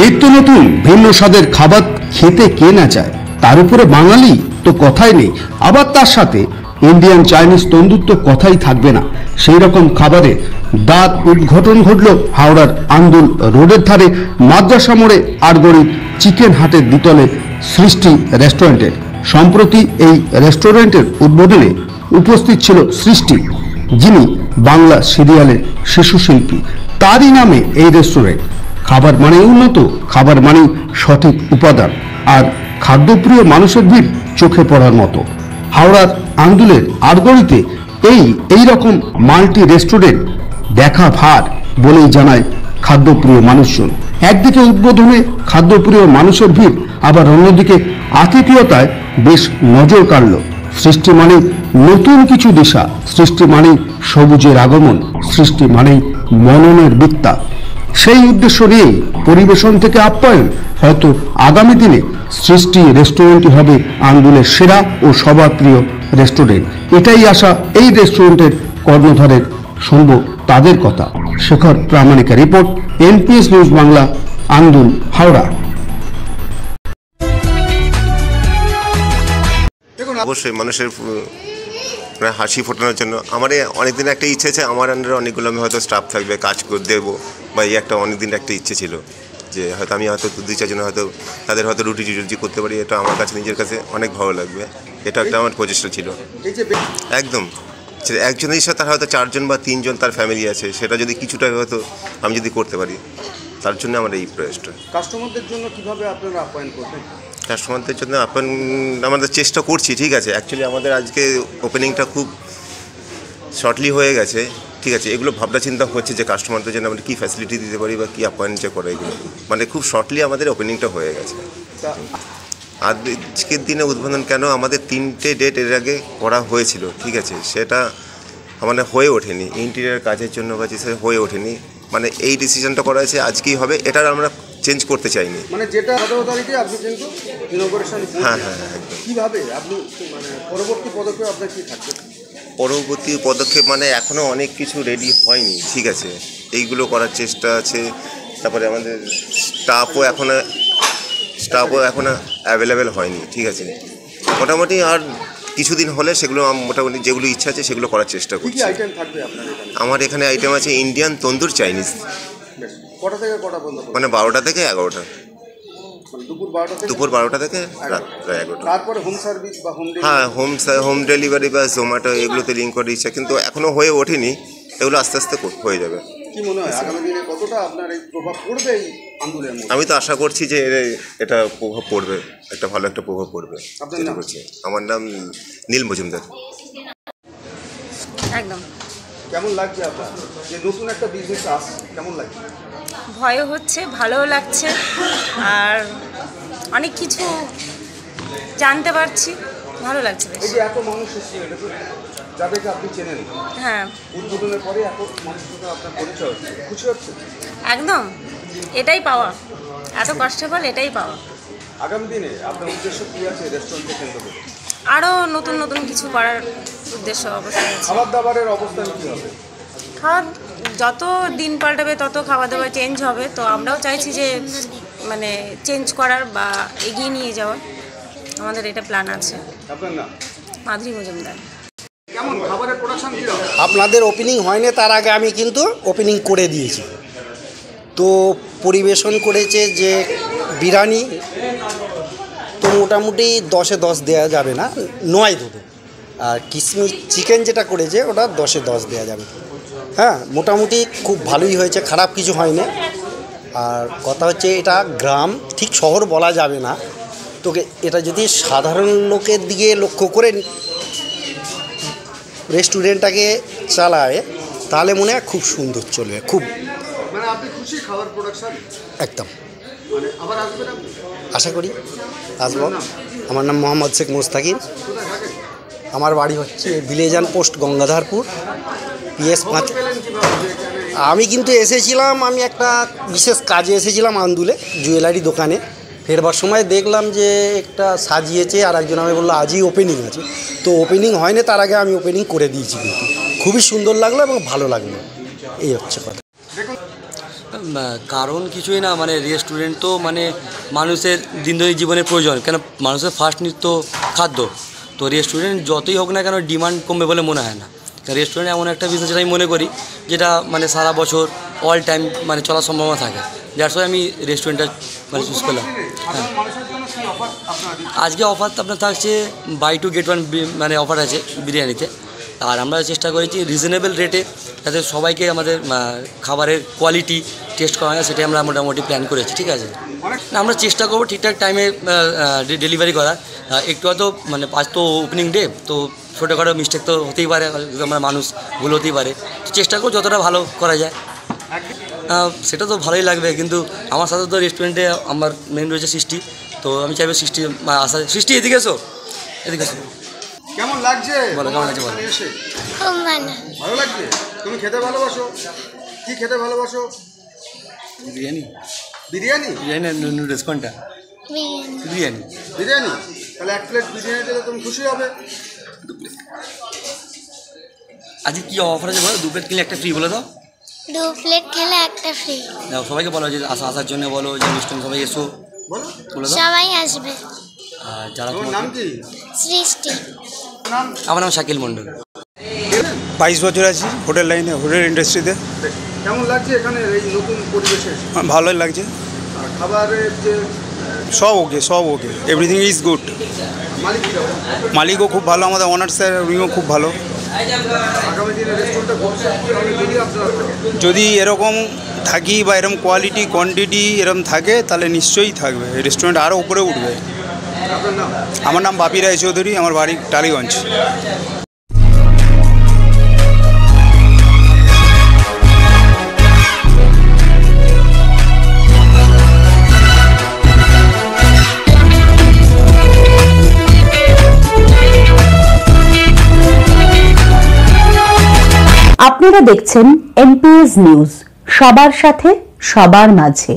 নিত্য নতুন ভিন্ন স্বাদের খাবার খেতে কে না চায়, তার উপরে বাঙালি তো কথাই নেই, আবার তার সাথে ইন্ডিয়ান চাইনিজ তন্দুর তো কথাই থাকবে না। সেই রকম খাবারে দাঁত উদ্ঘাটন ঘটল হাওড়ার আন্দুল রোডের ধারে মাদ্রাসা মোড়ে আড়গড়ির চিকেন হাটের দ্বিতলে সৃষ্টি রেস্টুরেন্টের। সম্প্রতি এই রেস্টুরেন্টের উদ্বোধনে উপস্থিত ছিল সৃষ্টি, যিনি বাংলা সিরিয়ালের শিশু শিল্পী। তারই নামে এই রেস্টুরেন্ট। খাবার মানে উন্নত, খাবার মানে সঠিক উপাদান, আর খাদ্যপ্রিয় মানুষের ভিড় চোখে পড়ার মতো। হাওড়ার আন্দুলের আড়গড়িতে এই রকম মাল্টি রেস্টুরেন্ট দেখা ভার বলেই জানায় খাদ্যপ্রিয় মানুষজন। একদিকে উদ্বোধনে খাদ্যপ্রিয় মানুষের ভিড়, আবার অন্যদিকে আতিথেয়তায় বেশ নজর কাড়ল। সৃষ্টি মানে নতুন কিছু দিশা, সৃষ্টি মানে সবুজের আগমন, সৃষ্টি মানে মননের বিদ্যা। সেই উদ্দেশ্য নিয়ে পরিবেশন থেকে আপ্যায়ন, হয়তো আগামী দিনে সৃষ্টি রেস্টুরেন্টই হবে আন্দুলের সেরা ও সবার প্রিয় রেস্টুরেন্ট। এটাই আশা এই রেস্টুরেন্টের কর্ণধারের। শুনব তাদের কথা। শেখর প্রামাণিকের report, NPS news Bangla, Andul, Howrah. অবশ্যই মানুষের হাসি ফোটানোর জন্য আমার অনেকদিন একটা ইচ্ছে আছে, আমার আন্ডারে অনেকগুলো আমি হয়তো স্টাফ থাকবে, কাজ করে দেবো, বা এই একটা অনেকদিন একটা ইচ্ছে ছিল যে হয়তো আমি হয়তো দুই চারজন হয়তো তাদের হয়তো রুটি করতে পারি। এটা আমার কাছে নিজের কাছে অনেক ভালো লাগবে। এটা একটা আমার প্রচেষ্টা ছিল। একদম একজনের সাথে তার হয়তো 4 জন বা 3 জন তার ফ্যামিলি আছে, সেটা যদি কিছুটা হয়তো আমি যদি করতে পারি, তার জন্য আমার এই প্রয়াসটা। কাস্টমারদের জন্য কিভাবে আপনারা আপ্যায়ন করবেন? কাস্টমারদের জন্য আমাদের চেষ্টা করছি, ঠিক আছে। অ্যাকচুয়ালি আমাদের আজকে ওপেনিংটা খুব শর্টলি হয়ে গেছে, ঠিক আছে। এগুলো ভাবনা চিন্তা হচ্ছে যে কাস্টমারদের জন্য আমরা কী ফ্যাসিলিটি দিতে পারি বা কী আপ্যায়ন যে করে, এগুলো মানে খুব শর্টলি আমাদের ওপেনিংটা হয়ে গেছে। আজকের দিনে উদ্বোধন কেন, আমাদের 3টে ডেট এর আগে করা হয়েছিল, ঠিক আছে। সেটা মানে হয়ে ওঠেনি, ইন্টেরিয়ার কাজের জন্য বা যেসব হয়ে ওঠেনি, মানে এই ডিসিশনটা করা হয়েছে আজকেই হবে। এটার আমরা চেঞ্জ করতে চাইনি, মানে যেটা 18 তারিখে আপনি কিন্তু ইনঅপারেশন। হ্যাঁ হ্যাঁ একদম। কীভাবে আপনি মানে পরবর্তী পদক্ষেপ আপনার কী থাকবে? পরবর্তী পদক্ষেপ মানে এখনও অনেক কিছু রেডি হয়নি, ঠিক আছে। এইগুলো করার চেষ্টা আছে। তারপরে আমাদের স্টাফও এখনও অ্যাভেলেবেল হয়নি, ঠিক আছে। মোটামুটি আর কিছুদিন হলে সেগুলো মোটামুটি যেগুলো ইচ্ছা আছে সেগুলো করার চেষ্টা করছি। আমার এখানে আইটেম আছে ইন্ডিয়ান, তন্দুর, চাইনিজ। কটা থেকে কটা বন্ধ? মানে 12টা থেকে 11টা, দুপুর 12টা থেকে রাত 11টা। তারপরে হোম সার্ভিস বা হ্যাঁ, হোম ডেলিভারি বা জোম্যাটো এগুলোতে লিঙ্ক করে দিচ্ছে, কিন্তু এখনও হয়ে ওঠেনি। এগুলো আস্তে আস্তে হয়ে যাবে। কি মনে হয় আগামী দিনে কতটা আপনার এই প্রভাব পড়বে এই আন্দোলনের মধ্যে? আমি তো আশা করছি যে এটা প্রভাব পড়বে, একটা ভালো একটা প্রভাব পড়বে। আমার নাম নীল মজুমদার। একদম। কেমন লাগছে আপনার যে নতুন একটা বিজনেস আসছে, কেমন লাগছে? ভয়ও হচ্ছে, ভালোও লাগছে, আর অনেক কিছু জানতে পারছি, ভালো লাগছে। এই যে এত মানুষ এসেছে, যাদেরকে আপনি চেনেন, হ্যাঁ, উদ্বোধনের পরে এত মানুষের সাথে আপনার পরিচয় হচ্ছে, খুশি হচ্ছে? একদম, এটাই পাওয়া, এত কষ্টের ফল এটাই পাওয়া। আগামী দিনে আপনার উদ্দেশ্য কী আছে রেস্টুরেন্টকে কেন্দ্র করে? আরও নতুন নতুন কিছু করার উদ্দেশ্য অবশ্যই আছে। খাবার দাবারের অবস্থান কী হবে? খাবার যত দিন পাল্টাবে তত খাবার দাবার চেঞ্জ হবে, তো আমরাও চাইছি যে মানে চেঞ্জ করার বা এগিয়ে নিয়ে যাওয়ার, আমাদের এটা প্ল্যান আছে। আপনার নাম? মাধুরী মজুমদার। কেমন খাবারের প্রোডাকশন কী? আপনাদের ওপেনিং হয়নি, তার আগে আমি কিন্তু ওপেনিং করে দিয়েছি। তো পরিবেশন করেছে যে বিরিয়ানি, তো মোটামুটি 10-এ 10 দেওয়া যাবে না, 9 দেবো। আর কিশমিশ চিকেন যেটা করেছে ওটা 10-এ 10 দেওয়া যাবে। হ্যাঁ, মোটামুটি খুব ভালোই হয়েছে, খারাপ কিছু হয়নি। আর কথা হচ্ছে এটা গ্রাম, ঠিক শহর বলা যাবে না। তোকে এটা যদি সাধারণ লোকের দিকে লক্ষ্য করে রেস্টুরেন্টটাকে চালায়, তাহলে মনে হয় খুব সুন্দর চলবে। খুব মানে আপনি খুশি খাবার প্রোডাকশন? একদম। মানে আবার আসবেন আপনি? আশা করি আসবো। আমার নাম মোহাম্মদ শেখ মোস্তাকিম। আমার বাড়ি হচ্ছে ভিলেজান পোস্ট, গঙ্গাধারপুর, PS 5। আমি কিন্তু এসেছিলাম, আমি একটা বিশেষ কাজে এসেছিলাম আন্দুলে, জুয়েলারি দোকানে। ফেরবার সময় দেখলাম যে একটা সাজিয়েছে, আর একজন আমি বললো আজই ওপেনিং আছে। তো ওপেনিং হয়নি, তার আগে আমি ওপেনিং করে দিয়েছি, কিন্তু খুবই সুন্দর লাগলো এবং ভালো লাগলো, এই হচ্ছে কথা। কারণ কিছুই না, মানে রেস্টুরেন্ট তো মানে মানুষের দিনদৈনিক জীবনের প্রয়োজন, কেন মানুষের ফার্স্ট নিত্য খাদ্য। তো রেস্টুরেন্ট যতই হোক না কেন ডিমান্ড কমবে বলে মনে হয় না। রেস্টুরেন্ট এমন একটা বিজনেস যেটা আমি মনে করি যেটা মানে সারা বছর অল টাইম মানে চলার সম্ভাবনা থাকে, যার সঙ্গে আমি রেস্টুরেন্টটা মানে চুজ করলাম। হ্যাঁ, আজকে অফার তো আপনার থাকছে বাই 2 get 1 মানে অফার আছে বিরিয়ানিতে। আর আমরা চেষ্টা করেছি রিজনেবল রেটে যাতে সবাইকে আমাদের খাবারের কোয়ালিটি টেস্ট করা হয়, সেটাই আমরা মোটামুটি প্ল্যান করেছি। ঠিক আছে, আমরা চেষ্টা করবো ঠিকঠাক টাইমে ডেলিভারি করার। একটু হয়তো মানে আজ তো ওপেনিং ডে, তো ছোটোখাটো মিস্টেক তো হতেই পারে, আমরা মানুষ ভুল হতেই পারে, তো চেষ্টা করবো যতটা ভালো করা যায়। সেটা তো ভালোই লাগবে, কিন্তু আমার সাথে তো রেস্টুরেন্টে আমার মেন রয়েছে সৃষ্টি, তো আমি চাইবো সৃষ্টি আসা। সৃষ্টি এদিকে এসো, এদিকে এসো। কেমন লাগছে? বলো কেমন লাগছে, বলো। খুব ভালো। ভালো লাগছে? তুমি খেতে ভালোবাসো? কি খেতে ভালোবাসো? বিরিয়ানি। বিরিয়ানি? বিরিয়ানি নুডলস কোনটা? বিরিয়ানি। বিরিয়ানি? তাহলে 1 প্লেট বিরিয়ানি দিলে তুমি খুশি হবে। আজকে কি অফার আছে বলো? 2 প্লেট কিনলে একটা ফ্রি, বলে দাও। 2 প্লেট খেলে একটা ফ্রি। সবাইকে বলো যে আসার জন্য বলো, যে রেস্টুরেন্ট সবাই এসো, বলো বলে দাও। সবাই আসবে। আর যারা তোমার নাম কি? সৃষ্টি। নাম? আমার নাম শাকিল মণ্ডল। 22 বছর আছি হোটেল লাইনে, হোটেল ইন্ডাস্ট্রিতে। কেমন লাগছে এখানে এই নতুন পরিবেশে? ভালোই লাগছে। আর খাবারের যে সব ওকে, সব ওকে, এভরিথিং ইজ গুড। মালিক কিরকম? মালিকও খুব ভালো, আমাদের ওনার স্যার উনিও খুব ভালো। আগামী দিনে রেস্টুরেন্টটা ভবিষ্যৎ কীভাবে যদি আপনারা থাকেন? যদি এরকম থাকি বা এরকম কোয়ালিটি কোয়ান্টিটি এরকম থাকে, তাহলে নিশ্চয়ই থাকবে এই রেস্টুরেন্ট, আরও উপরে উঠবে। আপনার নাম? আমার নাম বাপি রায়চৌধুরী, আমার বাড়ি টালিগঞ্জ। আপনারা দেখছেন এনপিএস নিউজ, সবার সাথে সবার মাঝে।